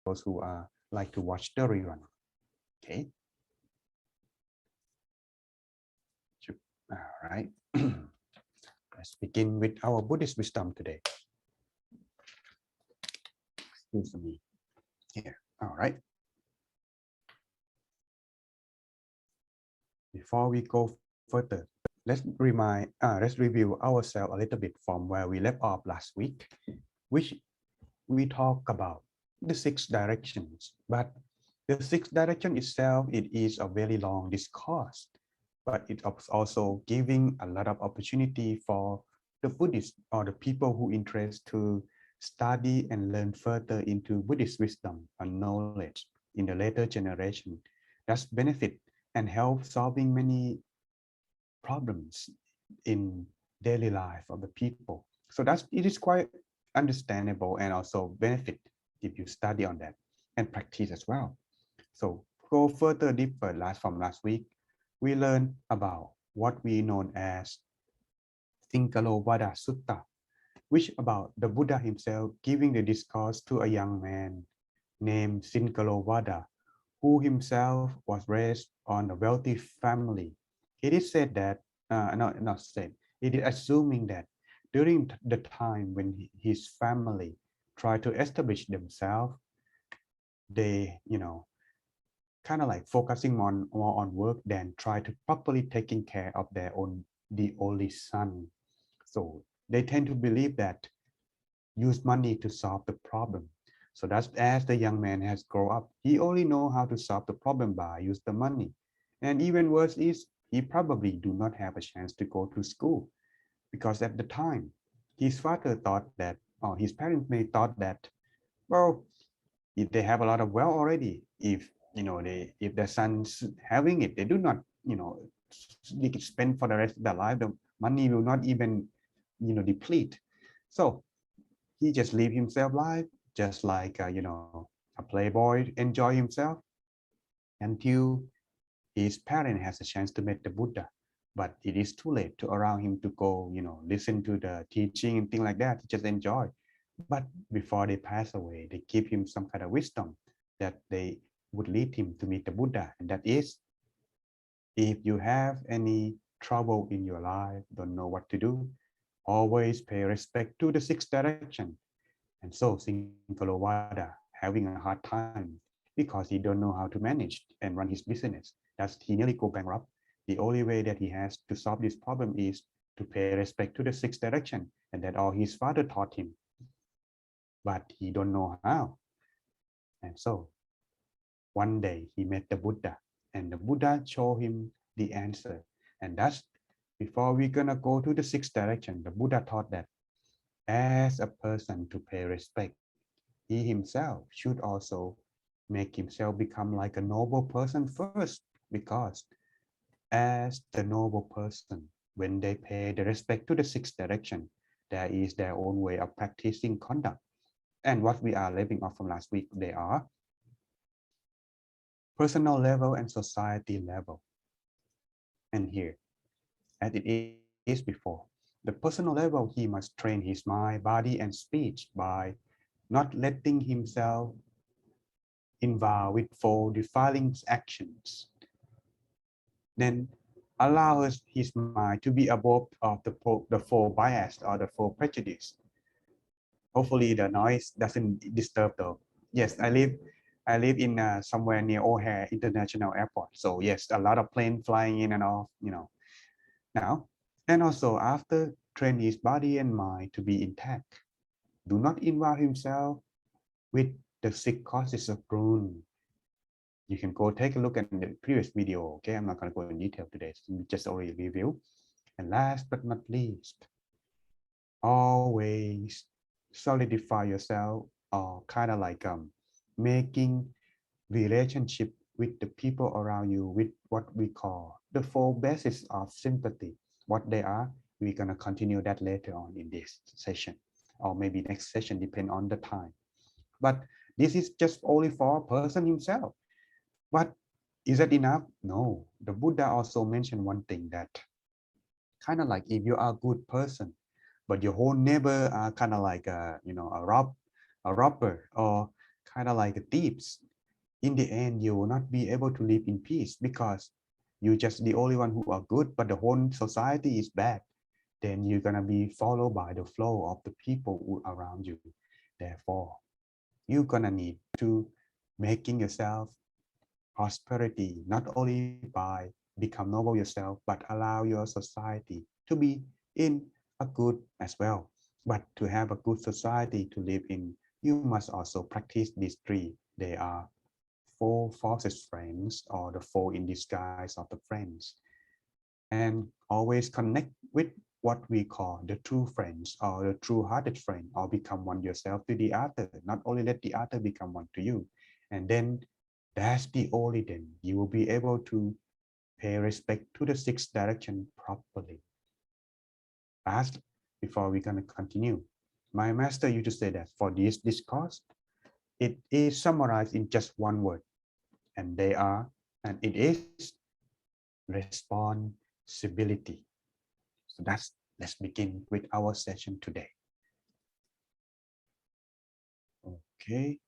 those who like to watch the rerun. Okay. All right. Let's begin with our Buddhist wisdom today. Excuse me. Here. All right. Before we go further, let's review ourselves a little bit from where we left off last week, which we talked about the 6 directions. But the 6th direction itself, it is a very long discourse, but it's also giving a lot of opportunity for the Buddhists or the people who interest to study and learn further into Buddhist wisdom and knowledge in the later generation. That's benefit and help solving many problems in daily life of the people. So it is quite understandable and also benefit if you study on that and practice as well. So go further deeper from last week, we learned about what we know as Singalovada Sutta, which about the Buddha himself giving the discourse to a young man named Singalovada, who himself was raised on a wealthy family. It is said that, not said, it is assuming that during the time when his family tried to establish themselves, they, kind of like focusing more on work than try to properly taking care of the only son. So they tend to believe that use money to solve the problem. So that's as the young man has grown up, he only know how to solve the problem by use the money. And even worse is he probably do not have a chance to go to school, because at the time his father thought that, or his parents may thought that, well, if they have a lot of wealth already, if if their sons having it, they do not, they can spend for the rest of their life, the money will not even, deplete. So he just live himself life just like a playboy, enjoy himself until his parent has a chance to meet the Buddha. But it is too late to allow him to go, listen to the teaching and things like that, just enjoy. But before they pass away, they give him some kind of wisdom that they would lead him to meet the Buddha. And that is, if you have any trouble in your life, don't know what to do, always pay respect to the 6th direction. And so Singalovada having a hard time because he don't know how to manage and run his business. That's he nearly go bankrupt. The only way that he has to solve this problem is to pay respect to the 6th direction, and that all his father taught him. But he don't know how. And so one day he met the Buddha, and the Buddha showed him the answer. And that's, before we're gonna go to the 6th direction, the Buddha taught that as a person to pay respect, he himself should also make himself become like a noble person first, because as the noble person, when they pay the respect to the 6th direction, there is their own way of practicing conduct. And what we are living off from last week, they are personal level and society level. And here, as it is before, the personal level, he must train his mind, body, and speech by not letting himself involved with 4 defiling actions. Then allow his mind to be above of the 4 bias or the 4 prejudice. Hopefully the noise doesn't disturb though. Yes, I live in somewhere near O'Hare International Airport. So yes, a lot of plane flying in and off, now. And also after train his body and mind to be intact, do not involve himself with the 6 causes of ruin. You can go take a look at the previous video. Okay, I'm not going to go in detail today. Just already review. And last but not least, always solidify yourself, or kind of like making relationship with the people around you with what we call the 4 bases of sympathy. What they are, we're going to continue that later on in this session, or maybe next session, depend on the time. But this is just only for a person himself. But is that enough? No. The Buddha also mentioned one thing, that kind of like if you are a good person, but your whole neighbor are kind of like a robber, or kind of like thieves. In the end, you will not be able to live in peace because you're just the only one who are good, but the whole society is bad. Then you're gonna be followed by the flow of the people who around you. Therefore, you're gonna need to making yourself prosperity, not only by become noble yourself, but allow your society to be in a good as well. But to have a good society to live in, you must also practice these three. They are four falsest friends or the four in disguise of the friends. And always connect with what we call the true friends or the true-hearted friend, or become one yourself to the other. Not only let the other become one to you. And then that's the only then you will be able to pay respect to the sixth direction properly. Last, before we're going to continue, my master used to say that for this discourse, it is summarized in just one word, and it is responsibility. So let's begin with our session today. Okay.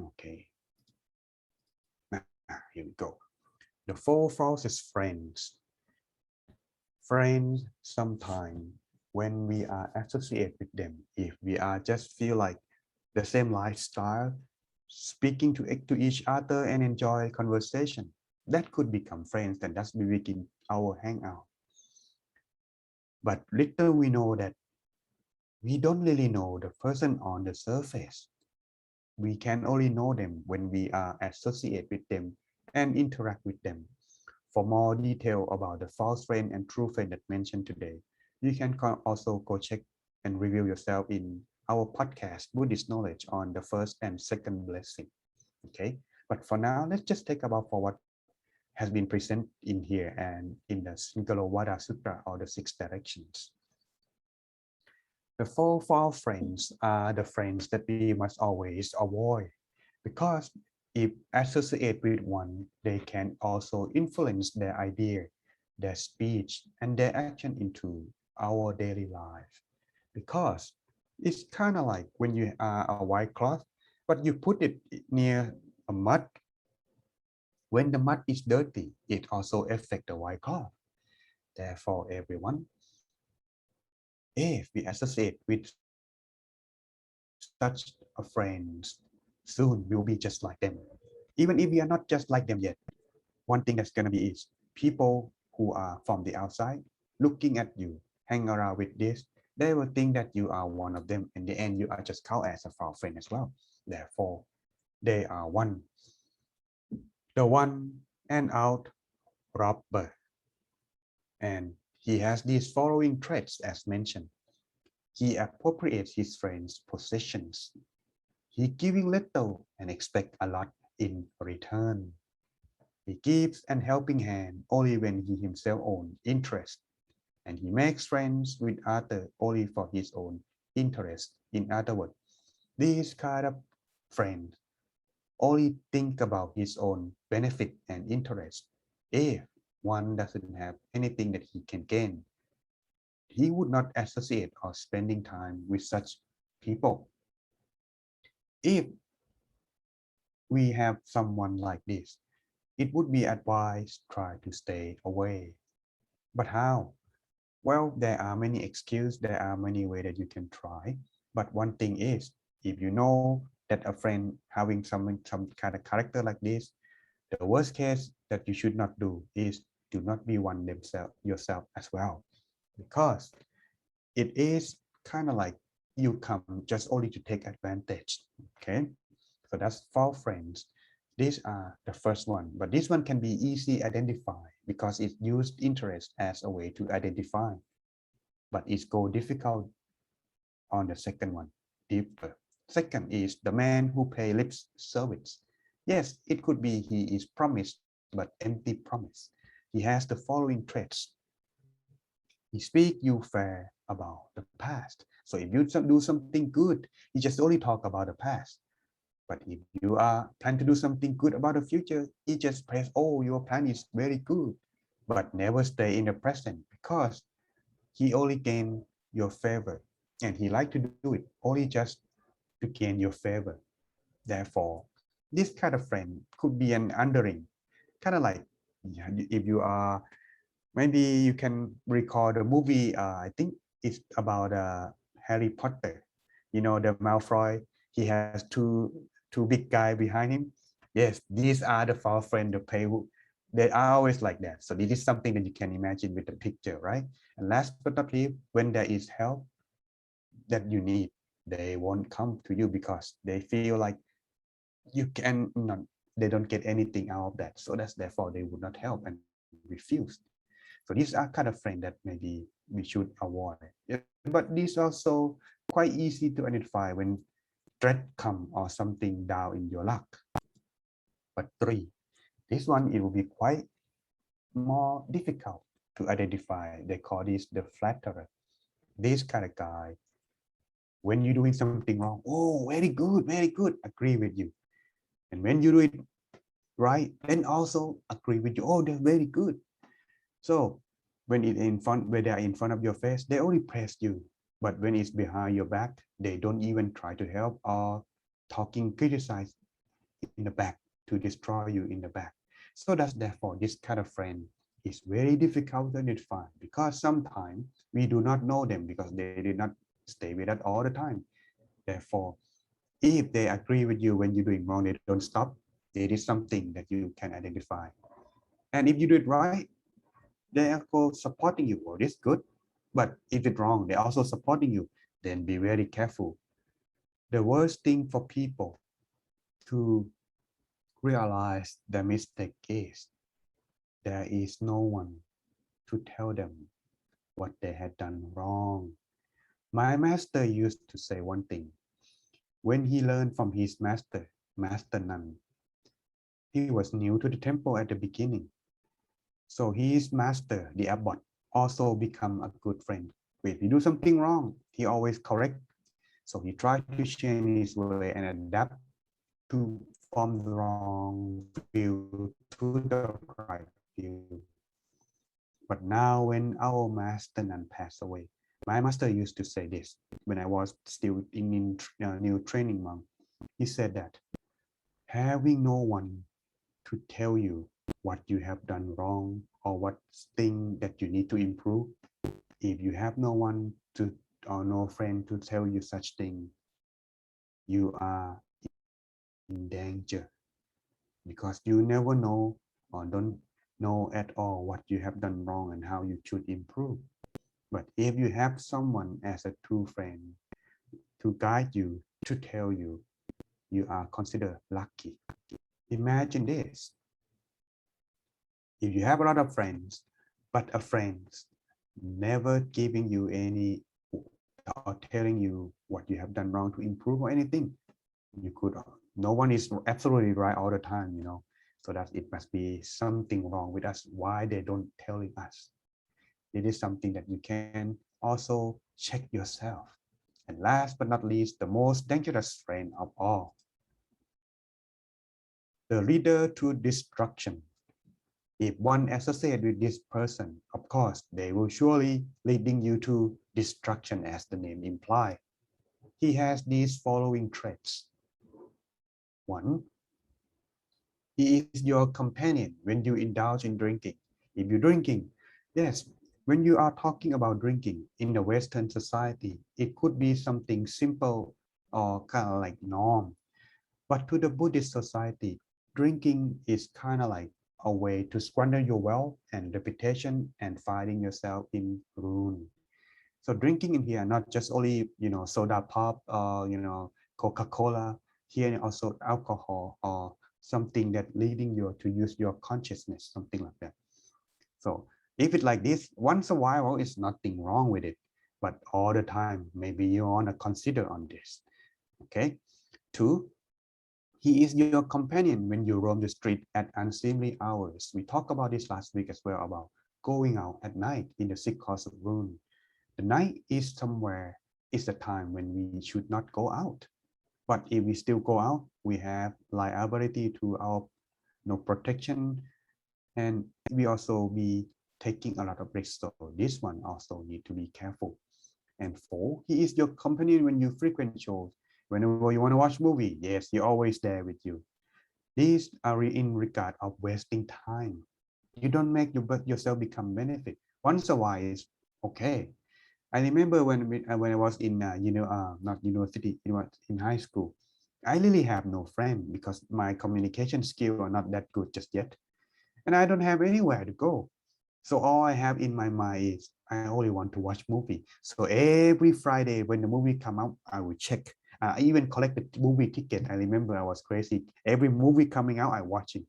Okay. Here we go. The four falsest friends. Friends, sometimes when we are associated with them, if we are just feel like the same lifestyle, speaking to each other and enjoy conversation, that could become friends, and that's we begin our hangout. But little we know that we don't really know the person on the surface. We can only know them when we are associated with them and interact with them. For more detail about the false friend and true friend that mentioned today, you can also go check and review yourself in our podcast, Buddhist Knowledge, on the first and second blessing. Okay, but for now, let's just take about for what has been present in here and in the Singalovada Sutra or the six directions. The four false friends are the friends that we must always avoid, because if associate with one, they can also influence their idea, their speech, and their action into our daily life. Because it's kind of like when you are a white cloth, but you put it near a mud. When the mud is dirty, it also affects the white cloth. Therefore, everyone, if we associate with such a friends, soon we will be just like them. Even if we are not just like them yet, one thing that's going to be is people who are from the outside looking at you, hang around with this, they will think that you are one of them. In the end, you are just called as a false friend as well. Therefore, they are the one and out robber. And he has these following traits as mentioned. He appropriates his friends' possessions. He giving little and expect a lot in return. He gives an helping hand only when he himself own interest, and he makes friends with others only for his own interest. In other words, this kind of friend only think about his own benefit and interest. If one doesn't have anything that he can gain, he would not associate or spending time with such people. If we have someone like this, it would be advised try to stay away. But how? Well, there are many excuses, there are many ways that you can try. But one thing is, if you know that a friend having some kind of character like this, the worst case that you should not do is do not be one themselves yourself as well. Because it is kind of like you come just only to take advantage. Okay, so that's false friends. These are the first one, but this one can be easily identified because it used interest as a way to identify. But it's go difficult on the second one, deeper. Second is the man who pay lip service. Yes, it could be he is promised, but empty promise. He has the following traits. He speak you fair about the past. So if you do something good, he just only talk about the past. But if you are plan to do something good about the future, he just prays, oh, your plan is very good, but never stay in the present because he only gain your favor. and he liked to do it only just to gain your favor. Therefore, this kind of friend could be an underling, kind of like, yeah, if you are, maybe you can recall the movie, I think it's about Harry Potter. You know, the Malfoy, he has two big guy behind him. Yes, these are the false friend, the pay who, they are always like that. So this is something that you can imagine with the picture, right? And last but not least, when there is help that you need, they won't come to you because they feel like you can not, they don't get anything out of that. So that's therefore they would not help and refuse. So these are kind of friends that maybe we should avoid. Yeah, but these also quite easy to identify when threat come or something down in your luck. But three, this one it will be quite more difficult to identify. They call this the flatterer. This kind of guy, when you're doing something wrong, oh, very good, agree with you. And when you do it right, then also agree with you, oh, they're very good. So when they are in front of your face, they only praise you. But when it's behind your back, they don't even try to help or talking criticize in the back to destroy you in the back. So that's therefore this kind of friend is very difficult to identify because sometimes we do not know them because they did not stay with us all the time. Therefore, if they agree with you when you're doing wrong, they don't stop. It is something that you can identify. And if you do it right, they are supporting you. Oh, this good. But if it's wrong, they're also supporting you. Then be very careful. The worst thing for people to realize the mistake is there is no one to tell them what they had done wrong. My master used to say one thing. When he learned from his master, Master Nan, he was new to the temple at the beginning. So his master, the abbot, also become a good friend. If he do something wrong, he always correct. So he tried to change his way and adapt to from the wrong view to the right view. But now when our master Nan passed away, my master used to say this when I was still in new training monk. He said that having no one to tell you what you have done wrong or what thing that you need to improve, if you have no one to or no friend to tell you such thing, you are in danger because you never know or don't know at all what you have done wrong and how you should improve. But if you have someone as a true friend to guide you, to tell you, you are considered lucky. Imagine this. If you have a lot of friends, but a friend never giving you any or telling you what you have done wrong to improve or anything, you could, no one is absolutely right all the time, so that it must be something wrong with us. Why they don't telling us? It is something that you can also check yourself. And last but not least, the most dangerous friend of all, the leader to destruction. If one associates with this person, of course, they will surely leading you to destruction as the name implies. He has these following traits. One, he is your companion when you indulge in drinking. If you're drinking, yes, when you are talking about drinking in the Western society, it could be something simple or kind of like norm. But to the Buddhist society, drinking is kind of like a way to squander your wealth and reputation and finding yourself in ruin. So drinking in here, not just only, soda pop or, Coca-Cola, here also alcohol or something that leading you to use your consciousness, something like that. So if it's like this, once a while, it's nothing wrong with it. But all the time, maybe you want to consider on this. Okay. Two, he is your companion when you roam the street at unseemly hours. We talked about this last week as well about going out at night in the six course of rune. The night is somewhere, is the time when we should not go out. But if we still go out, we have liability to our protection, and we also be taking a lot of risks. So this one also need to be careful. And 4, he is your companion when you frequent shows. Whenever you want to watch movie, yes, he's always there with you. These are in regard of wasting time. You don't make yourself become benefit. Once a while is okay. I remember when I was in not university, it was in high school. I really have no friend because my communication skill are not that good just yet, and I don't have anywhere to go. So all I have in my mind is I only want to watch movie. So every Friday when the movie come out, I will check. I even collect the movie ticket. I remember I was crazy. Every movie coming out, I watch it.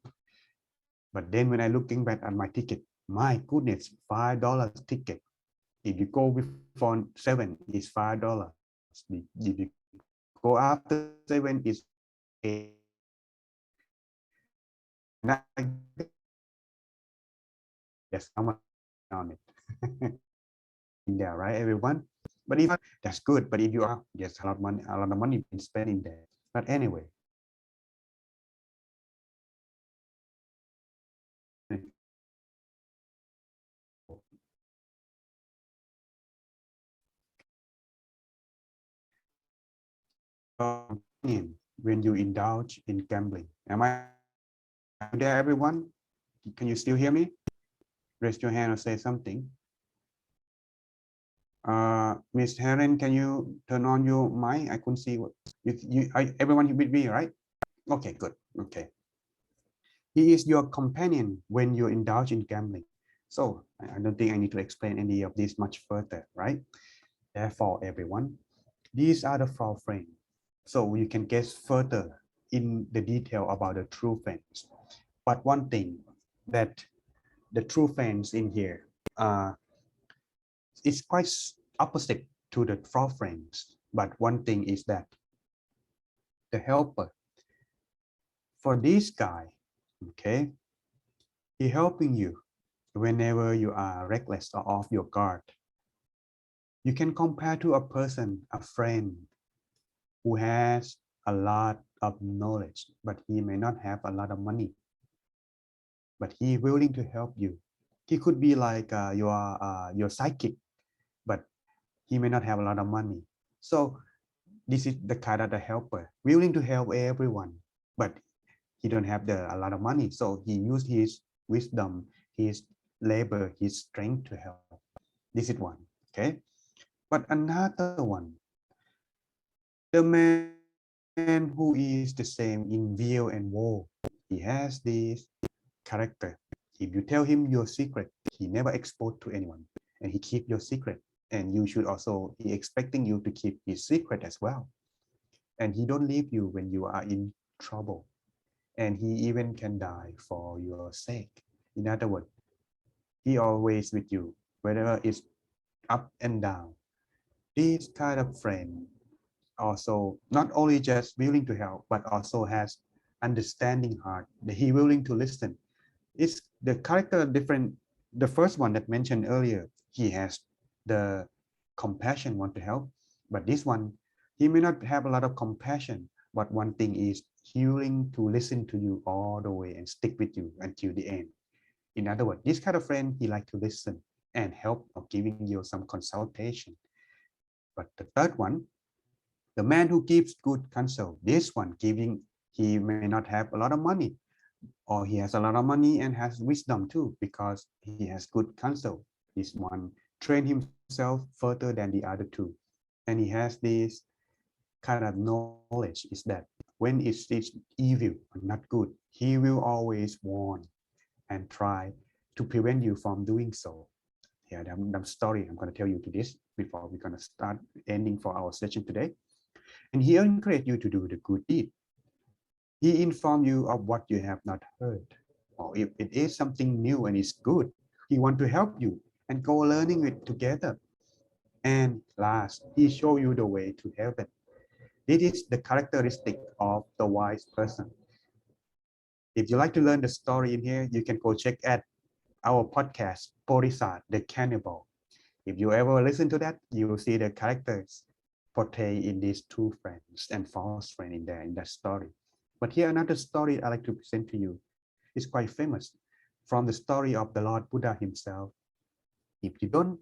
But then when I looking back at my ticket, my goodness, $5 ticket. If you go before 7, it's $5. If you go after 7, it's $8. And I that's how much on it. In there, right, everyone? But if that's good. But if you are, yes, a lot of money being spent in there. But anyway, when you indulge in gambling. Am I there, everyone? Can you still hear me? Raise your hand or say something. Miss Helen, can you turn on your mic? I couldn't see what everyone with me, right? Okay, good. Okay. He is your companion when you indulge in gambling. So I don't think I need to explain any of this much further, right? Therefore, everyone, these are the false friends. So you can guess further in the detail about the true friends. But one thing that the true friends in here is quite opposite to the false friends. But one thing is that the helper for this guy, okay, he helping you whenever you are reckless or off your guard. You can compare to a person, a friend who has a lot of knowledge, but he may not have a lot of money, but he willing to help you. He could be like your sidekick, but he may not have a lot of money. So this is the kind of the helper, willing to help everyone, but he don't have a lot of money. So he used his wisdom, his labor, his strength to help. This is one, okay? But another one, the man who is the same in real and woe, he has this character. If you tell him your secret, he never expose to anyone, and he keep your secret. And you should also be expecting you to keep his secret as well. And he don't leave you when you are in trouble. And he even can die for your sake. In other words, he always with you, whether it's up and down. This kind of friend also not only just willing to help, but also has understanding heart. He willing to listen. It's the character different. The first one that mentioned earlier, he has the compassion, want to help, but this one, he may not have a lot of compassion. But one thing is, he willing to listen to you all the way and stick with you until the end. In other words, this kind of friend, he like to listen and help or giving you some consultation. But the third one, the man who gives good counsel, this one giving, he may not have a lot of money, or he has a lot of money and has wisdom too, because he has good counsel. This one train himself further than the other two. And he has this kind of knowledge is that when it's evil or not good, he will always warn and try to prevent you from doing so. Yeah, the story I'm going to tell you to this before we're going to start ending for our session today. And he encouraged you to do the good deed. He informed you of what you have not heard. Or if it is something new and it's good, he want to help you and go learning it together. And last, he show you the way to heaven. This is the characteristic of the wise person. If you like to learn the story in here, you can go check at our podcast, Bodhisattva, the Cannibal. If you ever listen to that, you will see the characters portrayed in these two friends and false friend in there in that story. But here another story I like to present to you is quite famous from the story of the Lord Buddha himself. If you don't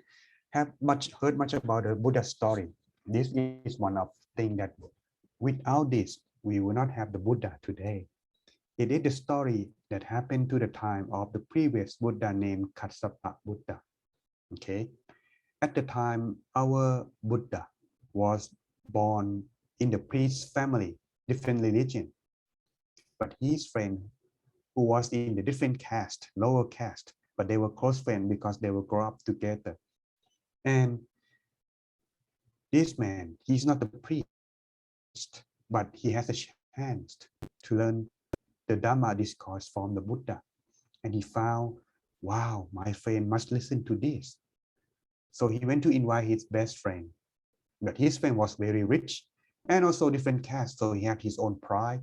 have heard much about the Buddha story. This is one of things that without this, we will not have the Buddha today. It is the story that happened to the time of the previous Buddha named Kassapa Buddha. Okay. At the time, our Buddha was born in the priest family, different religion. But his friend who was in the different caste, lower caste, but they were close friends because they will grow up together. And this man, he's not a priest, but he has a chance to learn the Dhamma discourse from the Buddha. And he found, wow, my friend must listen to this. So he went to invite his best friend. But his friend was very rich and also different caste, so he had his own pride.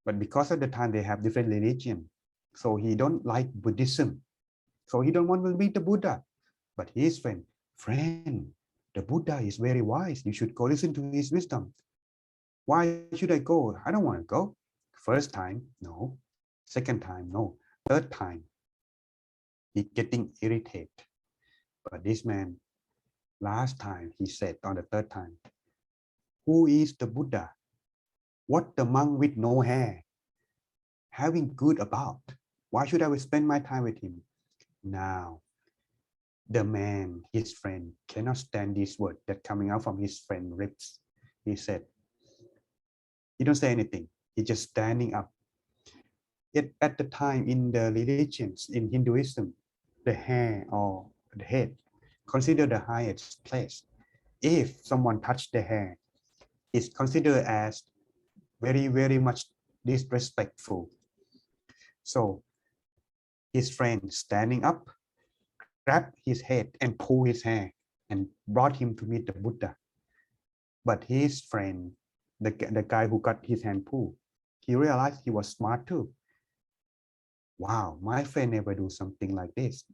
But because at the time they have different religion, so he don't like Buddhism. So he don't want to meet the Buddha. But his friend, the Buddha is very wise. You should go listen to his wisdom. Why should I go? I don't want to go. First time, no. Second time, no. Third time, he getting irritated. But this man, last time he said on the third time, who is the Buddha? What the monk with no hair having good about? Why should I spend my time with him? Now, the man, his friend, cannot stand this word that coming out from his friend lips. He said, he don't say anything. He's just standing up. Yet at the time in the religions, in Hinduism, the hair or the head considered the highest place. If someone touched the hair, it's considered as very, very much disrespectful. So his friend standing up, grabbed his head and pulled his hair and brought him to meet the Buddha. But his friend, the guy who got his hand pulled, he realized he was smart too. Wow, my friend never do something like this.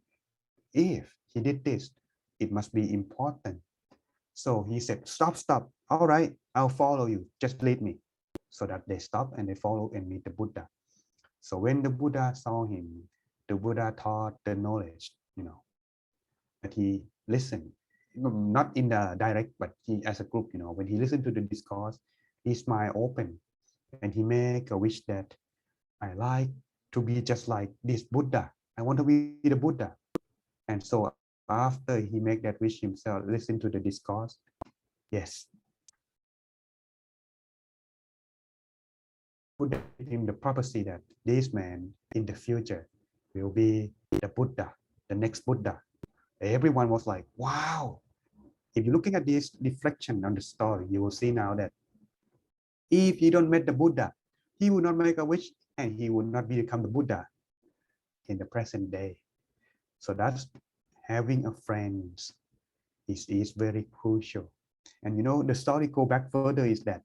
If he did this, it must be important. So he said, stop. All right, I'll follow you. Just lead me. So that they stop and they follow and meet the Buddha. So when the Buddha saw him, the Buddha taught the knowledge, that he listened, not in the direct, but he as a group, when he listened to the discourse, his mind opened and he make a wish that I like to be just like this Buddha. I want to be the Buddha. And so after he make that wish himself, listen to the discourse, yes, Buddha gave him the prophecy that this man in the future will be the Buddha, the next Buddha. Everyone was like, wow. If you're looking at this reflection on the story, you will see now that if he don't meet the Buddha, he will not make a wish and he will not become the Buddha in the present day. So that's having a friend is very crucial. And the story go back further is that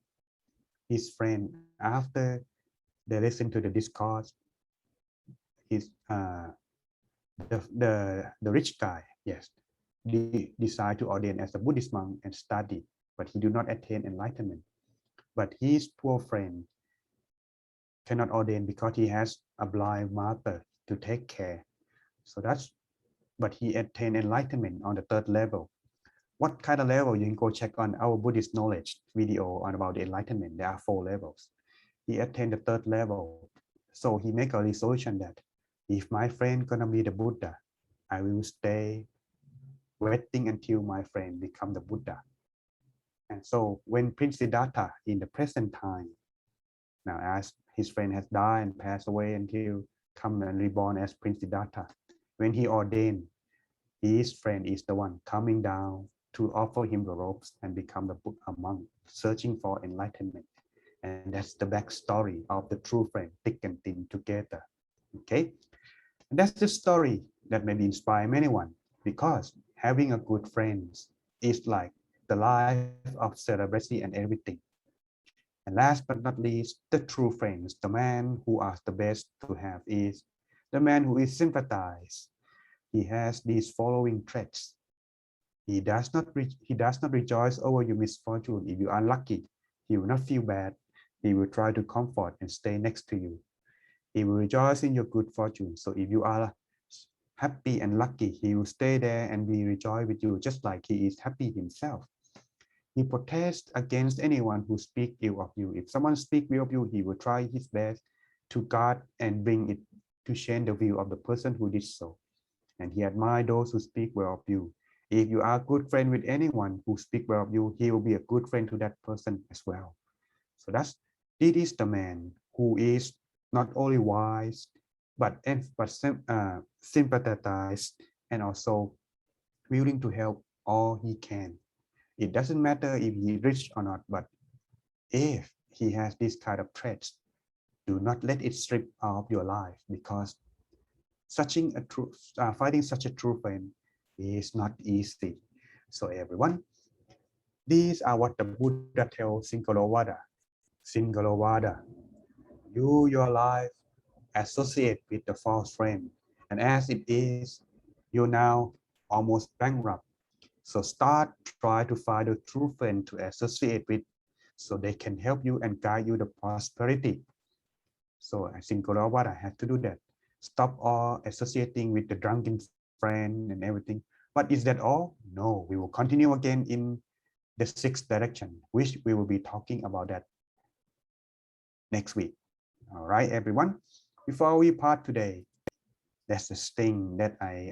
his friend, after they listen to the discourse, his the rich guy, yes, decide to ordain as a Buddhist monk and study, but he do not attain enlightenment. But his poor friend cannot ordain because he has a blind mother to take care. So but he attained enlightenment on the third level. What kind of level? You can go check on our Buddhist knowledge video on about the enlightenment. There are 4 levels. He attained the third level. So he make a resolution that if my friend gonna be the Buddha, I will stay waiting until my friend become the Buddha. And so when Prince Siddhartha in the present time, now as his friend has died and passed away until come and reborn as Prince Siddhartha, when he ordained, his friend is the one coming down to offer him the robes and become a monk, searching for enlightenment. And that's the backstory of the true friend, thick and thin together. Okay, and that's the story that maybe inspire anyone, because having a good friend is like the life of celebrity and everything. And last but not least, the true friends, the man who are the best to have is the man who is sympathize. He has these following traits. He does not rejoice over your misfortune. If you are unlucky, he will not feel bad. He will try to comfort and stay next to you. He will rejoice in your good fortune. So if you are happy and lucky, he will stay there and be rejoiced with you, just like he is happy himself. He protests against anyone who speaks ill of you. If someone speaks ill of you, he will try his best to guard and bring it to change the view of the person who did so. And he admires those who speak well of you. If you are a good friend with anyone who speaks well of you, he will be a good friend to that person as well. So this is the man who is not only wise, but sympathize and also willing to help all he can. It doesn't matter if he rich or not, but if he has this kind of traits, do not let it strip out of your life, because finding such a true friend is not easy. So everyone, these are what the Buddha tells Singalovada. Singalovada, your life associate with the false friend, and as it is, you're now almost bankrupt. So start try to find a true friend to associate with, so they can help you and guide you the prosperity. So I think what I had to do that. Stop all associating with the drunken friend and everything. But is that all? No, we will continue again in the sixth direction, which we will be talking about that next week. All right, everyone. Before we part today, that's the thing that I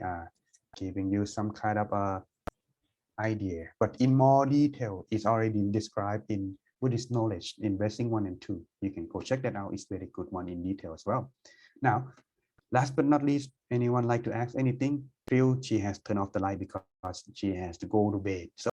giving you some kind of idea, but in more detail, it's already described in Buddhist Knowledge in Blessing 1 and 2. You can go check that out. It's very good one in detail as well. Now, last but not least, anyone like to ask anything? Phil, she has turned off the light because she has to go to bed. So